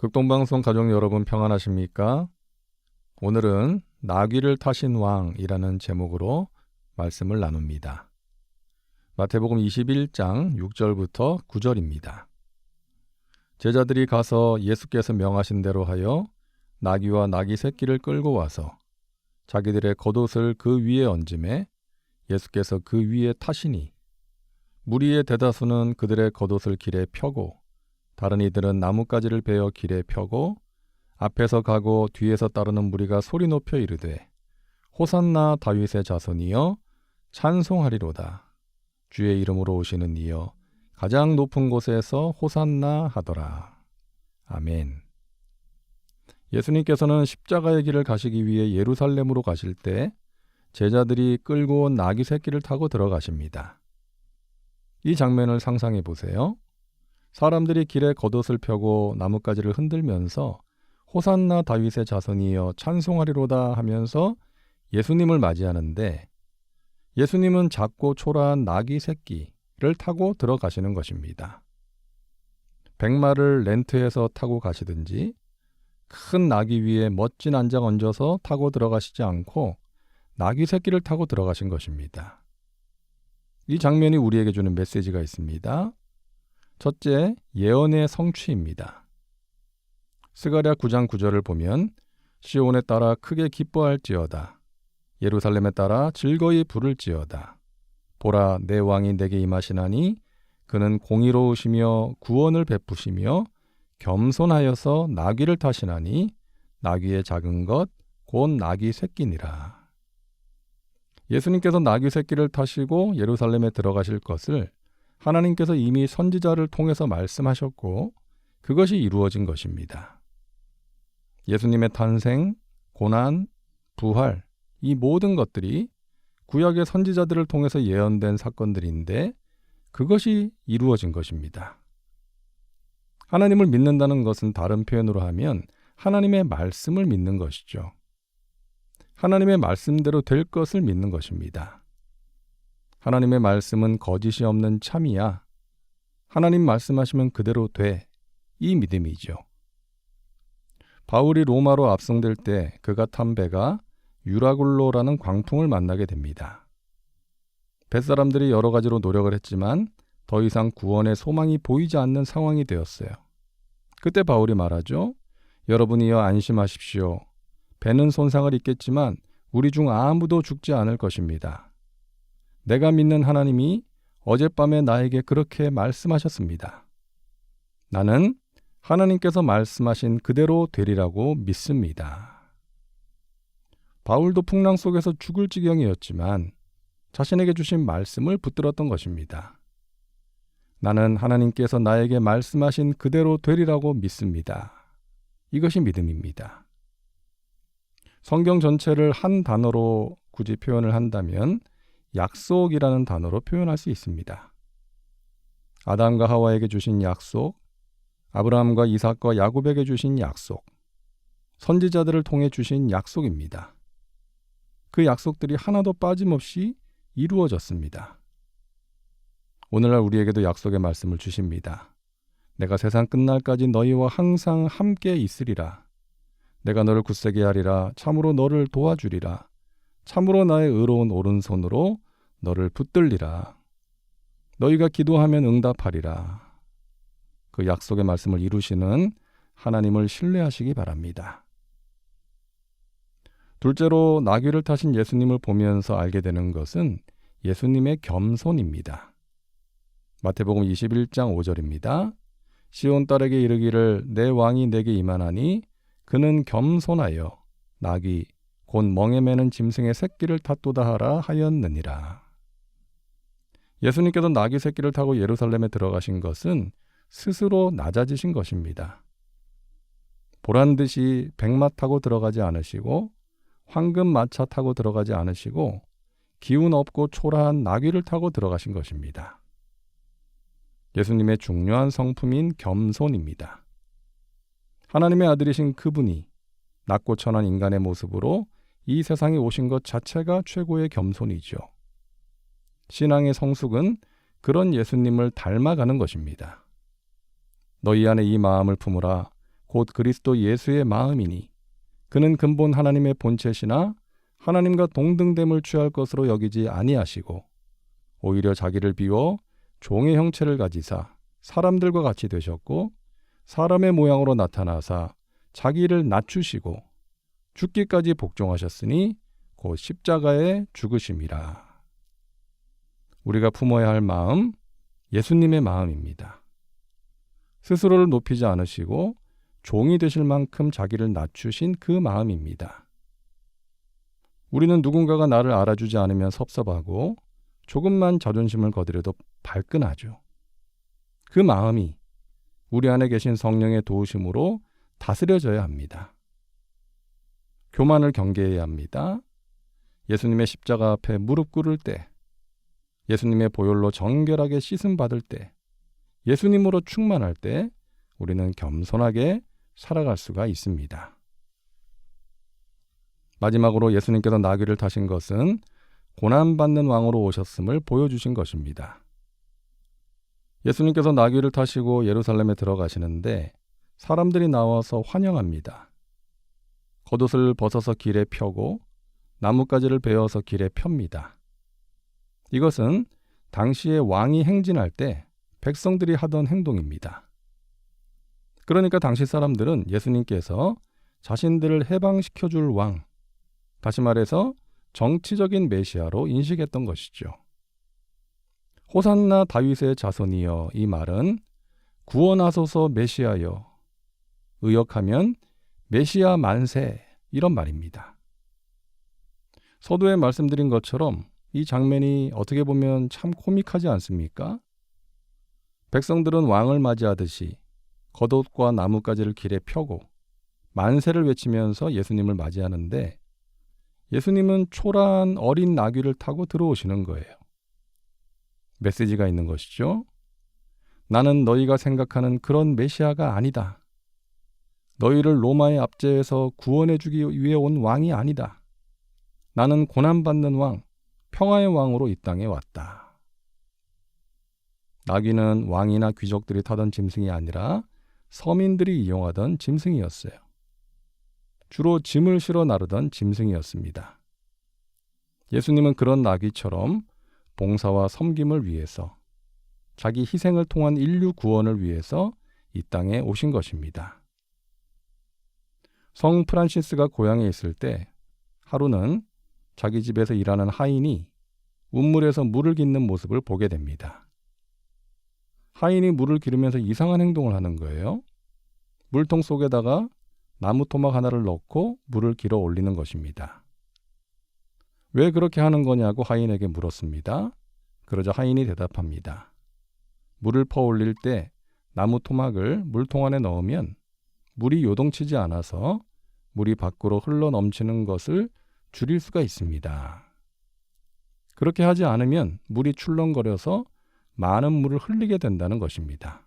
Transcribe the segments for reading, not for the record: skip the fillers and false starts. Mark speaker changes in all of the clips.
Speaker 1: 극동방송 가족 여러분 평안하십니까? 오늘은 나귀를 타신 왕이라는 제목으로 말씀을 나눕니다. 마태복음 21장 6절부터 9절입니다. 제자들이 가서 예수께서 명하신 대로 하여 나귀와 나귀 새끼를 끌고 와서 자기들의 겉옷을 그 위에 얹음에 예수께서 그 위에 타시니 무리의 대다수는 그들의 겉옷을 길에 펴고 다른 이들은 나뭇가지를 베어 길에 펴고 앞에서 가고 뒤에서 따르는 무리가 소리 높여 이르되 호산나 다윗의 자손이여 찬송하리로다. 주의 이름으로 오시는 이여 가장 높은 곳에서 호산나 하더라. 아멘. 예수님께서는 십자가의 길을 가시기 위해 예루살렘으로 가실 때 제자들이 끌고 온 나귀 새끼를 타고 들어가십니다. 이 장면을 상상해 보세요. 사람들이 길에 겉옷을 펴고 나뭇가지를 흔들면서 호산나 다윗의 자손이여 찬송하리로다 하면서 예수님을 맞이하는데 예수님은 작고 초라한 나귀 새끼를 타고 들어가시는 것입니다. 백마를 렌트해서 타고 가시든지 큰 나귀 위에 멋진 안장 얹어서 타고 들어가시지 않고 나귀 새끼를 타고 들어가신 것입니다. 이 장면이 우리에게 주는 메시지가 있습니다. 첫째, 예언의 성취입니다. 스가랴 9장 9절을 보면 시온에 따라 크게 기뻐할지어다. 예루살렘에 따라 즐거이 부를지어다. 보라, 내 왕이 내게 임하시나니 그는 공의로우시며 구원을 베푸시며 겸손하여서 나귀를 타시나니 나귀의 작은 것 곧 나귀 새끼니라. 예수님께서 나귀 새끼를 타시고 예루살렘에 들어가실 것을 하나님께서 이미 선지자를 통해서 말씀하셨고 그것이 이루어진 것입니다. 예수님의 탄생, 고난, 부활, 이 모든 것들이 구약의 선지자들을 통해서 예언된 사건들인데 그것이 이루어진 것입니다. 하나님을 믿는다는 것은 다른 표현으로 하면 하나님의 말씀을 믿는 것이죠. 하나님의 말씀대로 될 것을 믿는 것입니다. 하나님의 말씀은 거짓이 없는 참이야. 하나님 말씀하시면 그대로 돼. 이 믿음이죠. 바울이 로마로 압송될 때 그가 탄 배가 유라굴로라는 광풍을 만나게 됩니다. 뱃사람들이 여러 가지로 노력을 했지만 더 이상 구원의 소망이 보이지 않는 상황이 되었어요. 그때 바울이 말하죠. 여러분이여 안심하십시오. 배는 손상을 입겠지만 우리 중 아무도 죽지 않을 것입니다. 내가 믿는 하나님이 어젯밤에 나에게 그렇게 말씀하셨습니다. 나는 하나님께서 말씀하신 그대로 되리라고 믿습니다. 바울도 풍랑 속에서 죽을 지경이었지만 자신에게 주신 말씀을 붙들었던 것입니다. 나는 하나님께서 나에게 말씀하신 그대로 되리라고 믿습니다. 이것이 믿음입니다. 성경 전체를 한 단어로 굳이 표현을 한다면 약속이라는 단어로 표현할 수 있습니다. 아담과 하와에게 주신 약속, 아브라함과 이삭과 야곱에게 주신 약속, 선지자들을 통해 주신 약속입니다. 그 약속들이 하나도 빠짐없이 이루어졌습니다. 오늘날 우리에게도 약속의 말씀을 주십니다. 내가 세상 끝날까지 너희와 항상 함께 있으리라. 내가 너를 굳세게 하리라. 참으로 너를 도와주리라. 참으로 나의 의로운 오른손으로 너를 붙들리라. 너희가 기도하면 응답하리라. 그 약속의 말씀을 이루시는 하나님을 신뢰하시기 바랍니다. 둘째로 나귀를 타신 예수님을 보면서 알게 되는 것은 예수님의 겸손입니다. 마태복음 21장 5절입니다. 시온 딸에게 이르기를 내 왕이 내게 임하나니 그는 겸손하여 나귀 곧 멍에 매는 짐승의 새끼를 탔도다 하라 하였느니라. 예수님께서 나귀 새끼를 타고 예루살렘에 들어가신 것은 스스로 낮아지신 것입니다. 보란듯이 백마 타고 들어가지 않으시고 황금 마차 타고 들어가지 않으시고 기운 없고 초라한 나귀를 타고 들어가신 것입니다. 예수님의 중요한 성품인 겸손입니다. 하나님의 아들이신 그분이 낮고 천한 인간의 모습으로 이 세상에 오신 것 자체가 최고의 겸손이죠. 신앙의 성숙은 그런 예수님을 닮아가는 것입니다. 너희 안에 이 마음을 품으라. 곧 그리스도 예수의 마음이니 그는 근본 하나님의 본체시나 하나님과 동등됨을 취할 것으로 여기지 아니하시고 오히려 자기를 비워 종의 형체를 가지사 사람들과 같이 되셨고 사람의 모양으로 나타나사 자기를 낮추시고 죽기까지 복종하셨으니 곧 십자가에 죽으심이라. 우리가 품어야 할 마음, 예수님의 마음입니다. 스스로를 높이지 않으시고 종이 되실 만큼 자기를 낮추신 그 마음입니다. 우리는 누군가가 나를 알아주지 않으면 섭섭하고 조금만 자존심을 거드려도 발끈하죠. 그 마음이 우리 안에 계신 성령의 도우심으로 다스려져야 합니다. 교만을 경계해야 합니다. 예수님의 십자가 앞에 무릎 꿇을 때, 예수님의 보혈로 정결하게 씻음 받을 때, 예수님으로 충만할 때 우리는 겸손하게 살아갈 수가 있습니다. 마지막으로 예수님께서 나귀를 타신 것은 고난받는 왕으로 오셨음을 보여주신 것입니다. 예수님께서 나귀를 타시고 예루살렘에 들어가시는데 사람들이 나와서 환영합니다. 겉옷을 벗어서 길에 펴고 나뭇가지를 베어서 길에 펴니다. 이것은 당시에 왕이 행진할 때 백성들이 하던 행동입니다. 그러니까 당시 사람들은 예수님께서 자신들을 해방시켜줄 왕, 다시 말해서 정치적인 메시아로 인식했던 것이죠. 호산나 다윗의 자손이여, 이 말은 구원하소서 메시아여, 의역하면 메시아 만세, 이런 말입니다. 서두에 말씀드린 것처럼 이 장면이 어떻게 보면 참 코믹하지 않습니까? 백성들은 왕을 맞이하듯이 겉옷과 나뭇가지를 길에 펴고 만세를 외치면서 예수님을 맞이하는데 예수님은 초라한 어린 나귀를 타고 들어오시는 거예요. 메시지가 있는 것이죠. 나는 너희가 생각하는 그런 메시아가 아니다. 너희를 로마의 압제에서 구원해 주기 위해 온 왕이 아니다. 나는 고난받는 왕, 평화의 왕으로 이 땅에 왔다. 나귀는 왕이나 귀족들이 타던 짐승이 아니라 서민들이 이용하던 짐승이었어요. 주로 짐을 실어 나르던 짐승이었습니다. 예수님은 그런 나귀처럼 봉사와 섬김을 위해서, 자기 희생을 통한 인류 구원을 위해서 이 땅에 오신 것입니다. 성 프란시스가 고향에 있을 때 하루는 자기 집에서 일하는 하인이 운물에서 물을 깃는 모습을 보게 됩니다. 하인이 물을 기르면서 이상한 행동을 하는 거예요. 물통 속에다가 나무 토막 하나를 넣고 물을 길어 올리는 것입니다. 왜 그렇게 하는 거냐고 하인에게 물었습니다. 그러자 하인이 대답합니다. 물을 퍼 올릴 때 나무 토막을 물통 안에 넣으면 물이 요동치지 않아서 물이 밖으로 흘러 넘치는 것을 줄일 수가 있습니다. 그렇게 하지 않으면 물이 출렁거려서 많은 물을 흘리게 된다는 것입니다.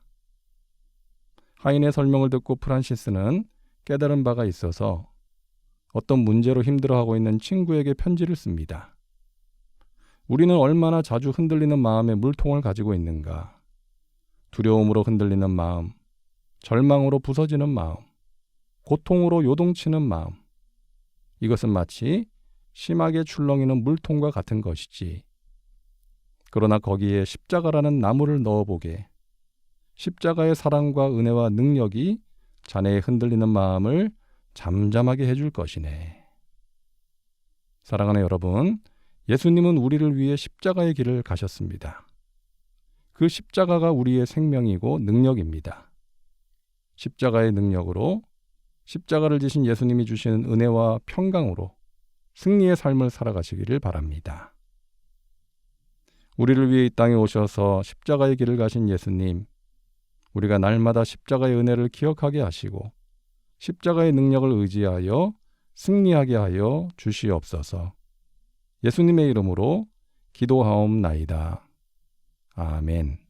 Speaker 1: 하인의 설명을 듣고 프란시스는 깨달은 바가 있어서 어떤 문제로 힘들어하고 있는 친구에게 편지를 씁니다. 우리는 얼마나 자주 흔들리는 마음의 물통을 가지고 있는가. 두려움으로 흔들리는 마음, 절망으로 부서지는 마음, 고통으로 요동치는 마음. 이것은 마치 심하게 출렁이는 물통과 같은 것이지. 그러나 거기에 십자가라는 나무를 넣어보게. 십자가의 사랑과 은혜와 능력이 자네의 흔들리는 마음을 잠잠하게 해줄 것이네. 사랑하는 여러분, 예수님은 우리를 위해 십자가의 길을 가셨습니다. 그 십자가가 우리의 생명이고 능력입니다. 십자가의 능력으로, 십자가를 지신 예수님이 주시는 은혜와 평강으로 승리의 삶을 살아가시기를 바랍니다. 우리를 위해 이 땅에 오셔서 십자가의 길을 가신 예수님, 우리가 날마다 십자가의 은혜를 기억하게 하시고 십자가의 능력을 의지하여 승리하게 하여 주시옵소서. 예수님의 이름으로 기도하옵나이다. 아멘.